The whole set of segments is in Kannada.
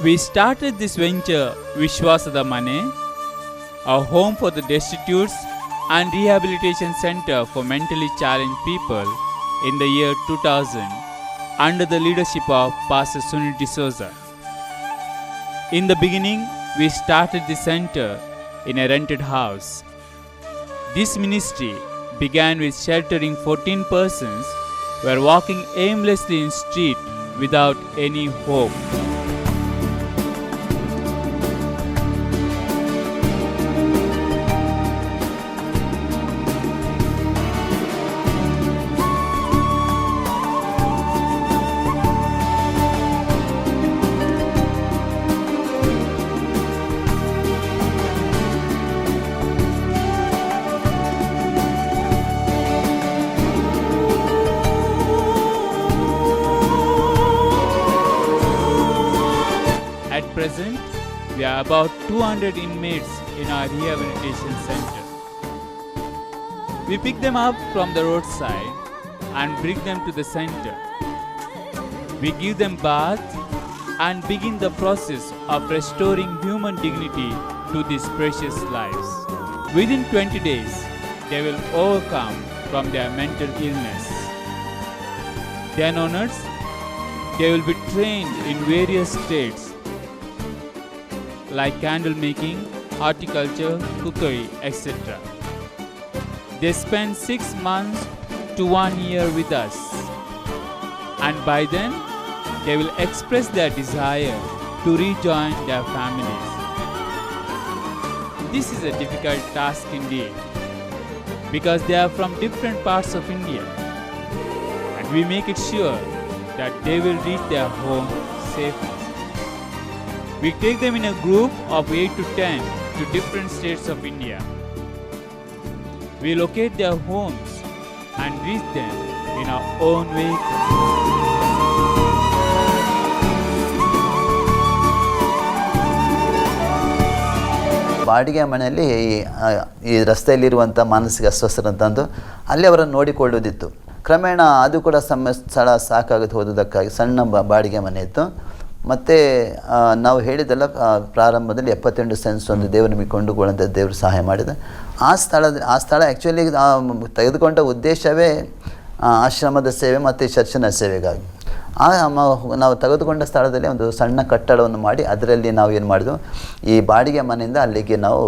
We started this venture, Vishwasada Mane, a home for the destitutes and rehabilitation center for mentally challenged people in the year 2000 under the leadership of Pastor Sunil D'Souza. In the beginning, we started the center in a rented house. This ministry began with sheltering 14 persons who were walking aimlessly in street without any hope. At present, we are about 200 inmates in our rehabilitation center. We pick them up from the roadside and bring them to the center. We give them bath and begin the process of restoring human dignity to these precious lives. Within 20 days, they will overcome from their mental illness. Then onwards, they will be trained in various trades like candle making, horticulture, cookery, etc. They spend 6 months to 1 year with us, and by then they will express their desire to rejoin their families. This is a difficult task indeed, because they are from different parts of India, and we make it sure that they will reach their home safely. We take them in a group of 8 to 10 to different states of India. We locate their homes and reach them in our own vehicle. ಬಾಡಿಗೆ ಮನೆಯಲ್ಲಿ ಈ ರಸ್ತೆಯಲ್ಲಿರುವಂಥ ಮಾನಸಿಕ ಅಸ್ವಸ್ಥರಂತಂದು ಅಲ್ಲಿ ಅವರನ್ನು ನೋಡಿಕೊಳ್ಳುವುದಿತ್ತು. ಕ್ರಮೇಣ ಅದು ಕೂಡ ಸ್ಥಳ ಸಾಕಾಗುತ್ತೆ ಹೋದುದಕ್ಕಾಗಿ ಸಣ್ಣ ಬಾಡಿಗೆ ಮನೆ ಇತ್ತು. ಮತ್ತು ನಾವು ಹೇಳಿದ್ದೆಲ್ಲ ಪ್ರಾರಂಭದಲ್ಲಿ 78 ಸೆನ್ಸ್ ಒಂದು ದೇವರು ನಮಗೆ ಕೊಂಡುಕೊಳ್ಳುವಂಥ ದೇವರು ಸಹಾಯ ಮಾಡಿದೆ. ಆ ಸ್ಥಳ ಆ್ಯಕ್ಚುಲಿ ತೆಗೆದುಕೊಂಡ ಉದ್ದೇಶವೇ ಆಶ್ರಮದ ಸೇವೆ ಮತ್ತು ಚರ್ಚಿನ ಸೇವೆಗಾಗಿ. ನಾವು ತೆಗೆದುಕೊಂಡ ಸ್ಥಳದಲ್ಲಿ ಒಂದು ಸಣ್ಣ ಕಟ್ಟಡವನ್ನು ಮಾಡಿ ಅದರಲ್ಲಿ ನಾವು ಏನು ಮಾಡಿದ್ವು, ಈ ಬಾಡಿಗೆ ಮನೆಯಿಂದ ಅಲ್ಲಿಗೆ ನಾವು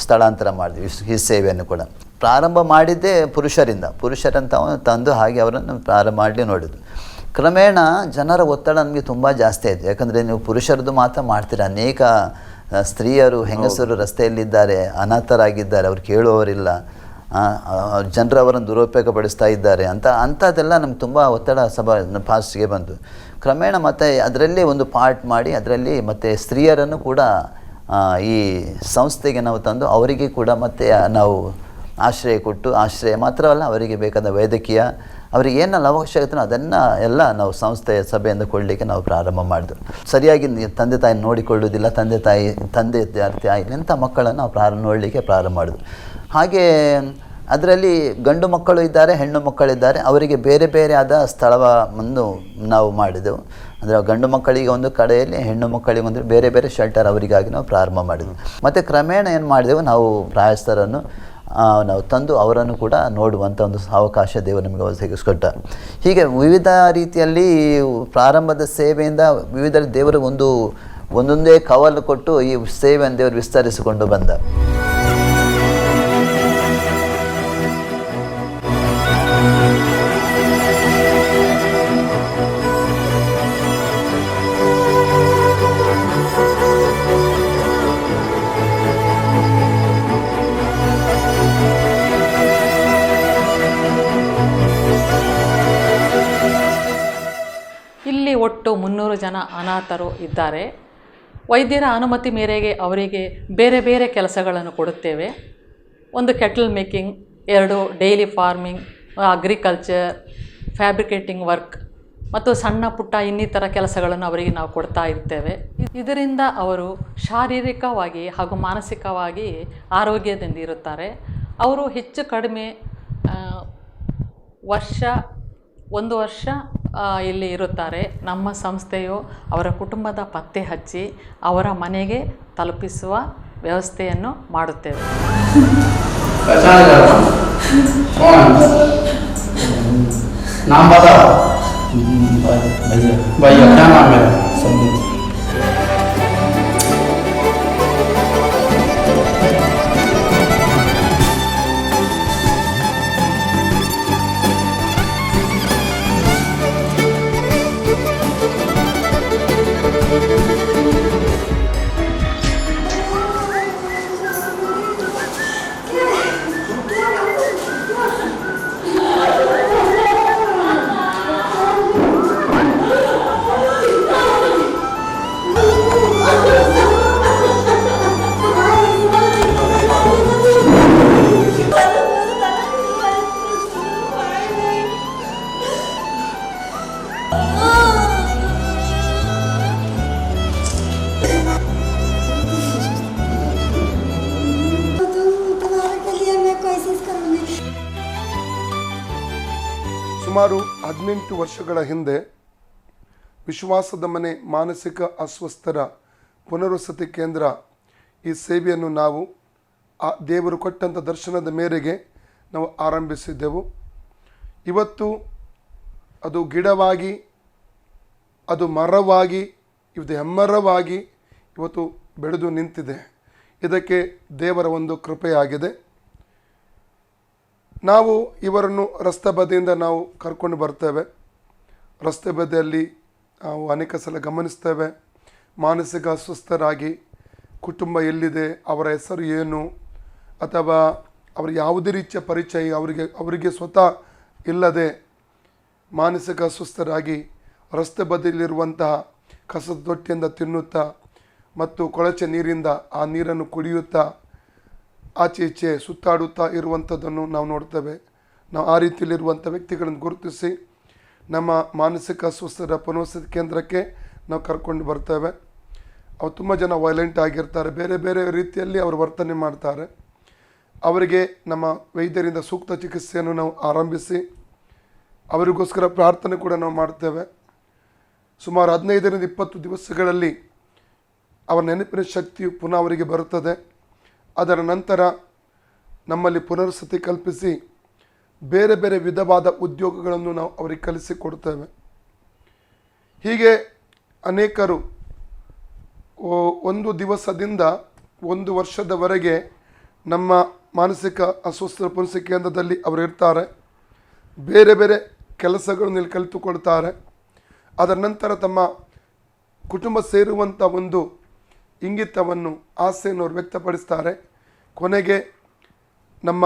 ಸ್ಥಳಾಂತರ ಮಾಡಿದ್ವಿ ಈ ಸೇವೆಯನ್ನು ಕೂಡ. ಪ್ರಾರಂಭ ಮಾಡಿದ್ದೇ ಪುರುಷರಂತ ತಂದು ಹಾಗೆ ಅವರನ್ನು ಪ್ರಾರಂಭ ಮಾಡಲಿ ನೋಡಿದ್ದು. ಕ್ರಮೇಣ ಜನರ ಒತ್ತಡ ನಮಗೆ ತುಂಬ ಜಾಸ್ತಿ ಆಯಿತು. ಯಾಕಂದರೆ ನೀವು ಪುರುಷರದ್ದು ಮಾತ್ರ ಮಾಡ್ತೀರ, ಅನೇಕ ಸ್ತ್ರೀಯರು ಹೆಂಗಸರು ರಸ್ತೆಯಲ್ಲಿದ್ದಾರೆ, ಅನಾಥರಾಗಿದ್ದಾರೆ, ಅವ್ರು ಕೇಳುವವರಿಲ್ಲ, ಜನರು ಅವರನ್ನು ದುರುಪಯೋಗ ಪಡಿಸ್ತಾ ಇದ್ದಾರೆ ಅಂಥದ್ದೆಲ್ಲ ನಮ್ಗೆ ತುಂಬ ಒತ್ತಡ ಫಾಸ್ಟ್ಗೆ ಬಂತು. ಕ್ರಮೇಣ ಮತ್ತು ಅದರಲ್ಲಿ ಒಂದು ಪಾರ್ಟ್ ಮಾಡಿ ಅದರಲ್ಲಿ ಮತ್ತು ಸ್ತ್ರೀಯರನ್ನು ಕೂಡ ಈ ಸಂಸ್ಥೆಗೆ ನಾವು ತಂದು ಅವರಿಗೆ ಕೂಡ ಮತ್ತು ನಾವು ಆಶ್ರಯ ಮಾತ್ರವಲ್ಲ, ಅವರಿಗೆ ಬೇಕಾದ ವೈದ್ಯಕೀಯ ಅವರಿಗೆ ಏನೆಲ್ಲ ಅವಶ್ಯಕತೆ ಅದನ್ನು ಎಲ್ಲ ನಾವು ಸಂಸ್ಥೆಯ ಸಭೆಯಿಂದ ಕೊಡಲಿಕ್ಕೆ ನಾವು ಪ್ರಾರಂಭ ಮಾಡಿದ್ವಿ. ಸರಿಯಾಗಿ ತಂದೆ ತಾಯಿ ನೋಡಿಕೊಳ್ಳುವುದಿಲ್ಲ, ತಂದೆ ತಾಯಿ ಇಂಥ ಮಕ್ಕಳನ್ನು ನಾವು ನೋಡಲಿಕ್ಕೆ ಪ್ರಾರಂಭ ಮಾಡಿದ್ವಿ. ಹಾಗೆ ಅದರಲ್ಲಿ ಗಂಡು ಮಕ್ಕಳು ಇದ್ದಾರೆ, ಹೆಣ್ಣು ಮಕ್ಕಳಿದ್ದಾರೆ, ಅವರಿಗೆ ಬೇರೆ ಬೇರೆ ಆದ ಸ್ಥಳವನ್ನು ನಾವು ಮಾಡಿದೆವು. ಅಂದರೆ ಗಂಡು ಮಕ್ಕಳಿಗೆ ಒಂದು ಕಡೆಯಲ್ಲಿ, ಹೆಣ್ಣು ಮಕ್ಕಳಿಗೆ ಒಂದು ಬೇರೆ ಬೇರೆ ಶೆಲ್ಟರ್ ಅವರಿಗಾಗಿ ನಾವು ಪ್ರಾರಂಭ ಮಾಡಿದ್ವಿ. ಮತ್ತು ಕ್ರಮೇಣ ಏನು ಮಾಡಿದೆವು, ನಾವು ಪ್ರಾಯಸ್ಥರನ್ನು ನಾವು ತಂದು ಅವರನ್ನು ಕೂಡ ನೋಡುವಂಥ ಒಂದು ಅವಕಾಶ ದೇವರು ನಮಗೆ ತೆಗೆಸಿಕೊಟ್ಟ. ಹೀಗೆ ವಿವಿಧ ರೀತಿಯಲ್ಲಿ ಪ್ರಾರಂಭದ ಸೇವೆಯಿಂದ ವಿವಿಧ ದೇವರು ಒಂದೊಂದೇ ಕವಲು ಕೊಟ್ಟು ಈ ಸೇವೆಯನ್ನು ದೇವರು ವಿಸ್ತರಿಸಿಕೊಂಡು ಬಂದ. ಇಲ್ಲಿ ಒಟ್ಟು 300 ಜನ ಅನಾಥರು ಇದ್ದಾರೆ. ವೈದ್ಯರ ಅನುಮತಿ ಮೇರೆಗೆ ಅವರಿಗೆ ಬೇರೆ ಬೇರೆ ಕೆಲಸಗಳನ್ನು ಕೊಡುತ್ತೇವೆ. ಒಂದು kettle making, 2 dairy farming, agriculture, fabricating work ಮತ್ತು ಸಣ್ಣ ಪುಟ್ಟ ಇನ್ನಿತರ ಕೆಲಸಗಳನ್ನು ಅವರಿಗೆ ನಾವು ಕೊಡ್ತಾ ಇರ್ತೇವೆ. ಇದರಿಂದ ಅವರು ಶಾರೀರಿಕವಾಗಿ ಹಾಗೂ ಮಾನಸಿಕವಾಗಿ ಆರೋಗ್ಯದಿಂದ ಇರುತ್ತಾರೆ. ಅವರು ಹೆಚ್ಚು ಕಡಿಮೆ 1 ವರ್ಷ ಇಲ್ಲಿ ಇರುತ್ತಾರೆ. ನಮ್ಮ ಸಂಸ್ಥೆಯು ಅವರ ಕುಟುಂಬದ ಪತ್ತೆ ಹಚ್ಚಿ ಅವರ ಮನೆಗೆ ತಲುಪಿಸುವ ವ್ಯವಸ್ಥೆಯನ್ನು ಮಾಡುತ್ತೇವೆ. नाम बताओ भैया, क्या नाम है? संदीप. ಸುಮಾರು 18 ವರ್ಷಗಳ ಹಿಂದೆ ವಿಶ್ವಾಸದ ಮನೆ ಮಾನಸಿಕ ಅಸ್ವಸ್ಥರ ಪುನರ್ವಸತಿ ಕೇಂದ್ರ ಈ ಸೇವೆಯನ್ನು ನಾವು ಆ ದೇವರು ಕೊಟ್ಟಂಥ ದರ್ಶನದ ಮೇರೆಗೆ ನಾವು ಆರಂಭಿಸಿದ್ದೆವು. ಇವತ್ತು ಅದು ಗಿಡವಾಗಿ, ಅದು ಮರವಾಗಿ, ಇದು ಹೆಮ್ಮರವಾಗಿ ಇವತ್ತು ಬೆಳೆದು ನಿಂತಿದೆ. ಇದಕ್ಕೆ ದೇವರ ಒಂದು ಕೃಪೆಯಾಗಿದೆ. ನಾವು ಇವರನ್ನು ರಸ್ತೆ ಬದಿಯಿಂದ ನಾವು ಕರ್ಕೊಂಡು ಬರ್ತೇವೆ. ರಸ್ತೆ ಬದಿಯಲ್ಲಿ ನಾವು ಅನೇಕ ಸಲ ಗಮನಿಸ್ತೇವೆ. ಮಾನಸಿಕ ಅಸ್ವಸ್ಥರಾಗಿ ಕುಟುಂಬ ಎಲ್ಲಿದೆ, ಅವರ ಹೆಸರು ಏನು, ಅಥವಾ ಅವರ ಯಾವುದೇ ರೀತಿಯ ಪರಿಚಯ ಅವರಿಗೆ ಸ್ವತಃ ಇಲ್ಲದೆ ಮಾನಸಿಕ ಅಸ್ವಸ್ಥರಾಗಿ ರಸ್ತೆ ಬದಿಯಲ್ಲಿರುವಂತಹ ಕಸದ ತೊಟ್ಟಿಯಿಂದ ತಿನ್ನುತ್ತಾ ಮತ್ತು ಕೊಳಚೆ ನೀರಿಂದ ಆ ನೀರನ್ನು ಕುಡಿಯುತ್ತಾ ಆಚೆ ಈಚೆ ಸುತ್ತಾಡುತ್ತಾ ಇರುವಂಥದ್ದನ್ನು ನಾವು ನೋಡ್ತೇವೆ. ನಾವು ಆ ರೀತಿಯಲ್ಲಿರುವಂಥ ವ್ಯಕ್ತಿಗಳನ್ನು ಗುರುತಿಸಿ ನಮ್ಮ ಮಾನಸಿಕ ಅಸ್ವಸ್ಥರ ಪುನರ್ವಸತಿ ಕೇಂದ್ರಕ್ಕೆ ನಾವು ಕರ್ಕೊಂಡು ಬರ್ತೇವೆ. ಅವ್ರು ತುಂಬ ಜನ ವೈಲೆಂಟ್ ಆಗಿರ್ತಾರೆ, ಬೇರೆ ಬೇರೆ ರೀತಿಯಲ್ಲಿ ಅವರು ವರ್ತನೆ ಮಾಡ್ತಾರೆ. ಅವರಿಗೆ ನಮ್ಮ ವೈದ್ಯರಿಂದ ಸೂಕ್ತ ಚಿಕಿತ್ಸೆಯನ್ನು ನಾವು ಆರಂಭಿಸಿ ಅವರಿಗೋಸ್ಕರ ಪ್ರಾರ್ಥನೆ ಕೂಡ ನಾವು ಮಾಡ್ತೇವೆ. ಸುಮಾರು 15-20 ದಿವಸಗಳಲ್ಲಿ ಅವರ ನೆನಪಿನ ಶಕ್ತಿಯು ಪುನಃ ಅವರಿಗೆ ಬರುತ್ತದೆ. ಅದರ ನಂತರ ನಮ್ಮಲ್ಲಿ ಪುನರ್ವಸತಿ ಕಲ್ಪಿಸಿ ಬೇರೆ ಬೇರೆ ವಿಧವಾದ ಉದ್ಯೋಗಗಳನ್ನು ನಾವು ಅವರಿಗೆ ಕಲಿಸಿಕೊಡ್ತೇವೆ. ಹೀಗೆ ಅನೇಕರು ಒಂದು ದಿವಸದಿಂದ 1 ವರ್ಷದವರೆಗೆ ನಮ್ಮ ಮಾನಸಿಕ ಅಸ್ವಸ್ಥರ ಪುನರ್ವಸತಿ ಕೇಂದ್ರದಲ್ಲಿ ಅವರು ಇರ್ತಾರೆ. ಬೇರೆ ಬೇರೆ ಕೆಲಸಗಳನ್ನು ಇಲ್ಲಿ ಕಲಿತುಕೊಳ್ತಾರೆ. ಅದರ ನಂತರ ತಮ್ಮ ಕುಟುಂಬ ಸೇರುವಂಥ ಒಂದು ಇಂಗಿತವನ್ನು, ಆಸೆಯನ್ನು ಅವರು ವ್ಯಕ್ತಪಡಿಸ್ತಾರೆ. ಕೊನೆಗೆ ನಮ್ಮ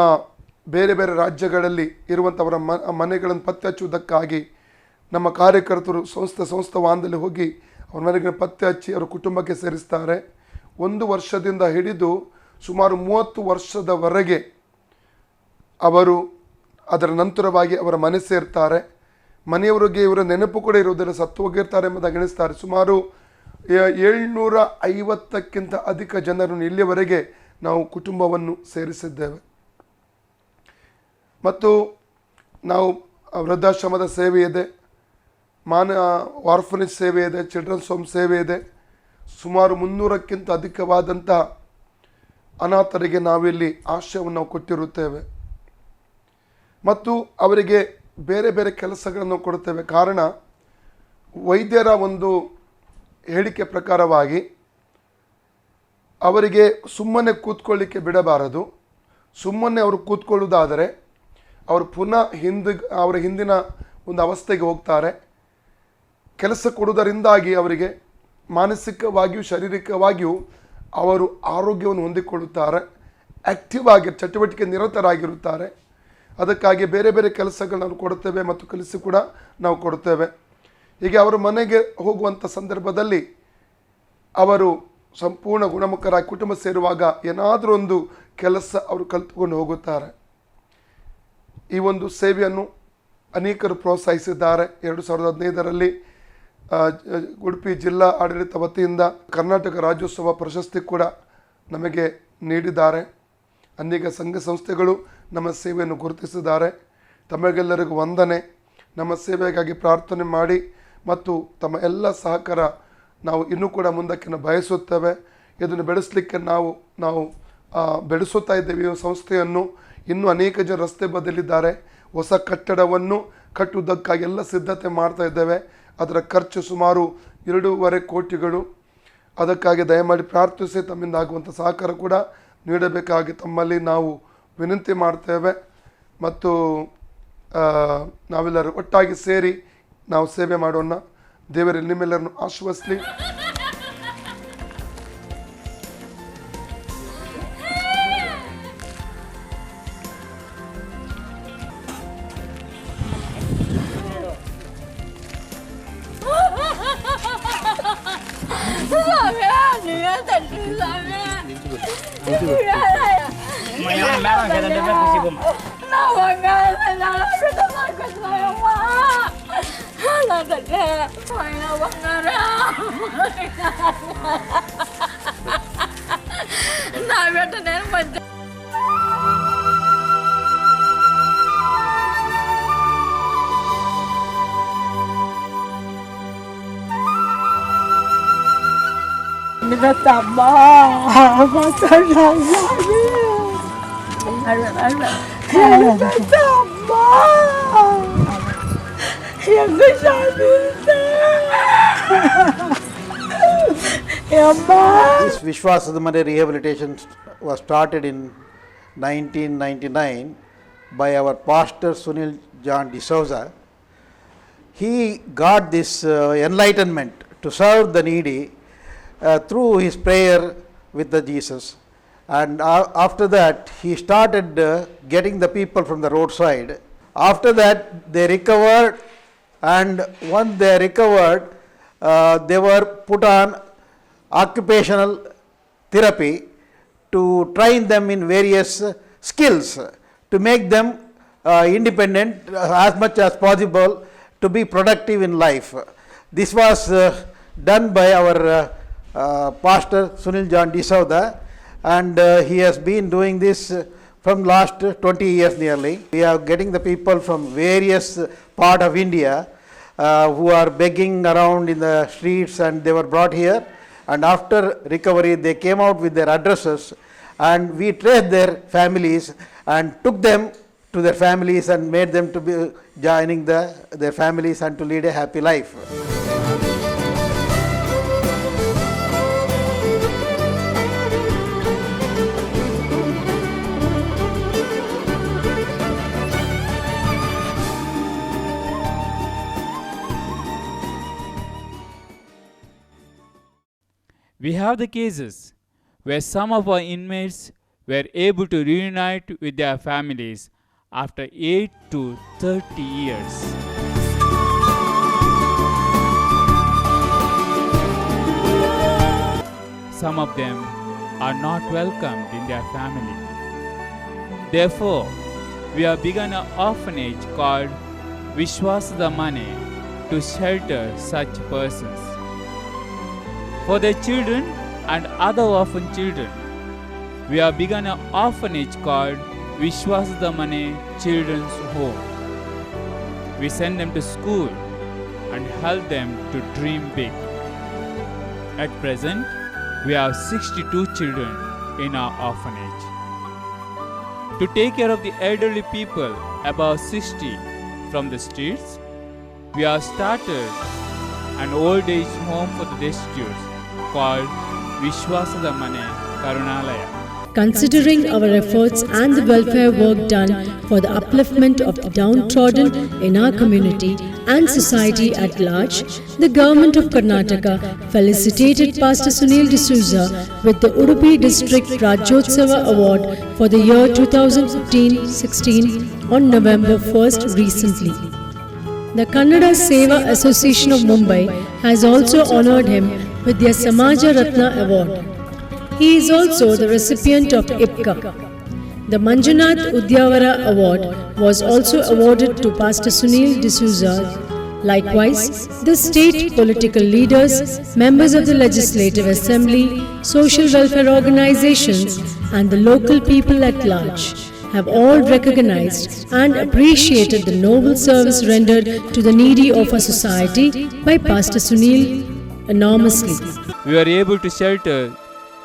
ಬೇರೆ ಬೇರೆ ರಾಜ್ಯಗಳಲ್ಲಿ ಇರುವಂಥವರ ಮನೆಗಳನ್ನು ಪತ್ತೆ ಹಚ್ಚುವುದಕ್ಕಾಗಿ ನಮ್ಮ ಕಾರ್ಯಕರ್ತರು ಸಂಸ್ಥಾನದಲ್ಲಿ ಹೋಗಿ ಅವ್ರ ಮನೆಗಳನ್ನು ಪತ್ತೆ ಹಚ್ಚಿ ಅವರ ಕುಟುಂಬಕ್ಕೆ ಸೇರಿಸ್ತಾರೆ. 1 ವರ್ಷದಿಂದ ಹಿಡಿದು ಸುಮಾರು 30 ವರ್ಷದವರೆಗೆ ಅವರು ಅದರ ನಂತರವಾಗಿ ಅವರ ಮನೆ ಸೇರ್ತಾರೆ. ಮನೆಯವರಿಗೆ ಇವರ ನೆನಪು ಕೂಡ ಇರುವುದಿಲ್ಲ, ಸತ್ತು ಹೋಗಿರ್ತಾರೆ ಎಂಬುದಾಗಿ ಎಣಿಸ್ತಾರೆ. ಸುಮಾರು 750ಕ್ಕಿಂತ ಅಧಿಕ ಜನರನ್ನು ಇಲ್ಲಿಯವರೆಗೆ ನಾವು ಕುಟುಂಬವನ್ನು ಸೇರಿಸಿದ್ದೇವೆ. ಮತ್ತು ನಾವು ವೃದ್ಧಾಶ್ರಮದ ಸೇವೆ ಇದೆ, ಆರ್ಫನೇಜ್ ಸೇವೆ ಇದೆ, ಚಿಲ್ಡ್ರನ್ಸ್ ಹೋಮ್ ಸೇವೆ ಇದೆ. ಸುಮಾರು 300ಕ್ಕಿಂತ ಅಧಿಕವಾದಂಥ ಅನಾಥರಿಗೆ ನಾವಿಲ್ಲಿ ಆಶ್ರಯವನ್ನು ನಾವು ಕೊಟ್ಟಿರುತ್ತೇವೆ. ಮತ್ತು ಅವರಿಗೆ ಬೇರೆ ಬೇರೆ ಕೆಲಸಗಳನ್ನು ಕೊಡುತ್ತೇವೆ. ಕಾರಣ, ವೈದ್ಯರ ಒಂದು ಹೇಳಿಕೆ ಪ್ರಕಾರವಾಗಿ ಅವರಿಗೆ ಸುಮ್ಮನೆ ಕೂತ್ಕೊಳ್ಳಿಕ್ಕೆ ಬಿಡಬಾರದು. ಸುಮ್ಮನೆ ಅವರು ಕೂತ್ಕೊಳ್ಳುವುದಾದರೆ ಅವರು ಪುನಃ ಅವರ ಹಿಂದಿನ ಒಂದು ಅವಸ್ಥೆಗೆ ಹೋಗ್ತಾರೆ. ಕೆಲಸ ಕೊಡುವುದರಿಂದಾಗಿ ಅವರಿಗೆ ಮಾನಸಿಕವಾಗಿಯೂ ಶಾರೀರಿಕವಾಗಿಯೂ ಅವರು ಆರೋಗ್ಯವನ್ನು ಹೊಂದಿಕೊಳ್ಳುತ್ತಾರೆ, ಆ್ಯಕ್ಟಿವ್ ಆಗಿ ಚಟುವಟಿಕೆ ನಿರತರಾಗಿರುತ್ತಾರೆ. ಅದಕ್ಕಾಗಿ ಬೇರೆ ಬೇರೆ ಕೆಲಸಗಳನ್ನು ನಾವು ಕೊಡುತ್ತೇವೆ ಮತ್ತು ಕಲಿಸಿ ಕೂಡ ನಾವು ಕೊಡುತ್ತೇವೆ. ಹೀಗೆ ಅವರ ಮನೆಗೆ ಹೋಗುವಂಥ ಸಂದರ್ಭದಲ್ಲಿ ಅವರು ಸಂಪೂರ್ಣ ಗುಣಮುಖರಾಗಿ ಕುಟುಂಬ ಸೇರುವಾಗ ಏನಾದರೂ ಒಂದು ಕೆಲಸ ಅವರು ಕಲಿತುಕೊಂಡು ಹೋಗುತ್ತಾರೆ. ಈ ಒಂದು ಸೇವೆಯನ್ನು ಅನೇಕರು ಪ್ರೋತ್ಸಾಹಿಸಿದ್ದಾರೆ. 2015ರಲ್ಲಿ ಉಡುಪಿ ಜಿಲ್ಲಾ ಆಡಳಿತ ವತಿಯಿಂದ ಕರ್ನಾಟಕ ರಾಜ್ಯೋತ್ಸವ ಪ್ರಶಸ್ತಿ ಕೂಡ ನಮಗೆ ನೀಡಿದ್ದಾರೆ. ಅನೇಕ ಸಂಘ ಸಂಸ್ಥೆಗಳು ನಮ್ಮ ಸೇವೆಯನ್ನು ಗುರುತಿಸಿದ್ದಾರೆ. ತಮಗೆಲ್ಲರಿಗೂ ವಂದನೆ. ನಮ್ಮ ಸೇವೆಗಾಗಿ ಪ್ರಾರ್ಥನೆ ಮಾಡಿ ಮತ್ತು ತಮ್ಮ ಎಲ್ಲ ಸಹಕಾರ ನಾವು ಇನ್ನೂ ಕೂಡ ಮುಂದಕ್ಕೆ ಬಯಸುತ್ತೇವೆ. ಇದನ್ನು ಬೆಳೆಸಲಿಕ್ಕೆ ನಾವು ಬೆಳೆಸುತ್ತಾ ಇದ್ದೇವೆ. ಈ ಸಂಸ್ಥೆಯನ್ನು ಇನ್ನೂ ಅನೇಕ ಜನ ರಸ್ತೆ ಬದಲಿದ್ದಾರೆ. ಹೊಸ ಕಟ್ಟಡವನ್ನು ಕಟ್ಟುವುದಕ್ಕಾಗಿ ಎಲ್ಲ ಸಿದ್ಧತೆ ಮಾಡ್ತಾ ಇದ್ದೇವೆ. ಅದರ ಖರ್ಚು ಸುಮಾರು 2.5 ಕೋಟಿಗಳು. ಅದಕ್ಕಾಗಿ ದಯಮಾಡಿ ಪ್ರಾರ್ಥಿಸಿ ತಮ್ಮಿಂದ ಆಗುವಂಥ ಸಹಕಾರ ಕೂಡ ನೀಡಬೇಕಾಗಿ ತಮ್ಮಲ್ಲಿ ನಾವು ವಿನಂತಿ ಮಾಡ್ತೇವೆ. ಮತ್ತು ನಾವೆಲ್ಲರೂ ಒಟ್ಟಾಗಿ ಸೇರಿ ನಾವು ಸೇವೆ ಮಾಡೋಣ. ದೇವರಲ್ಲಿ ನಿಮ್ಮೆಲ್ಲರನ್ನು ಆಶೀರ್ವದಿಸಲಿ. This Vishwasada Mane rehabilitation was started in 1999 by our pastor Sunil John D'Souza. He got this enlightenment to serve the needy through his prayer with the Jesus, and after that he started getting the people from the roadside. After that they recovered, and once they recovered they were put on occupational therapy to train them in various skills to make them independent as much as possible to be productive in life. This was done by our pastor Sunil John D'Souza, and he has been doing this from last 20 years nearly. We are getting the people from various part of India who are begging around in the streets, and they were brought here, and after recovery they came out with their addresses, and we traced their families and took them to their families and made them to be joining their families and to lead a happy life. We have the cases where some of our inmates were able to reunite with their families after 8 to 30 years. Some of them are not welcomed in their family. Therefore, we have begun an orphanage called Vishwasada Mane to shelter such persons. For their children and other orphan children, we have begun an orphanage called Vishwasada Mane Children's Home. We send them to school and help them to dream big. At present, we have 62 children in our orphanage. To take care of the elderly people above 60 from the streets, we have started an old age home for the destitute called Vishwasada Mane Karunalaya. Considering our efforts and the welfare work done for the upliftment of the downtrodden in our community and society at large, the Government of Karnataka felicitated Pastor Sunil D'Souza with the Udupi District Rajyotsava Award for the year 2015-16 on November 1st recently. The Kannada Seva Association of Mumbai has also honoured him with their Samaja Ratna Award. He is also the recipient of IPCA. The Manjunath Udyavara Award was also awarded to Pastor Sunil D'Souza. Likewise, the state political leaders, members of the Legislative Assembly, social welfare organizations and the local people at large have all recognized and appreciated the noble service rendered to the needy of our society by Pastor Sunil enormously. We were able to shelter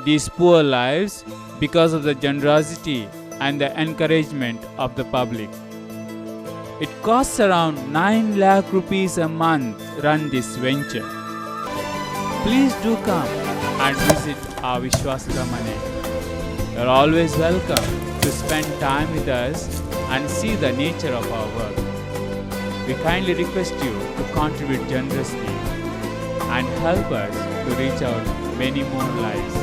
these poor lives because of the generosity and the encouragement of the public. It costs around 9 lakh rupees a month run this venture. Please do come and visit our Vishwasaramane. You are always welcome to spend time with us and see the nature of our work. We kindly request you to contribute generously and help us to reach out many more lives.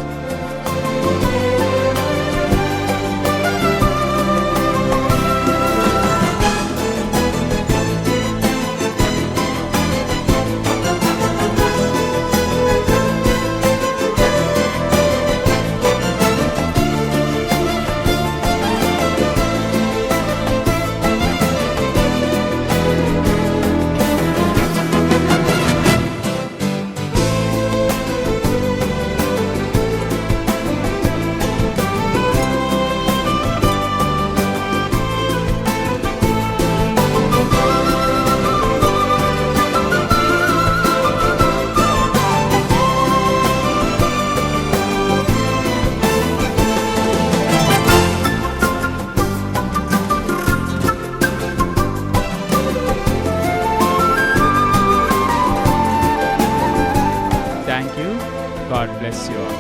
Thank you. God bless you all.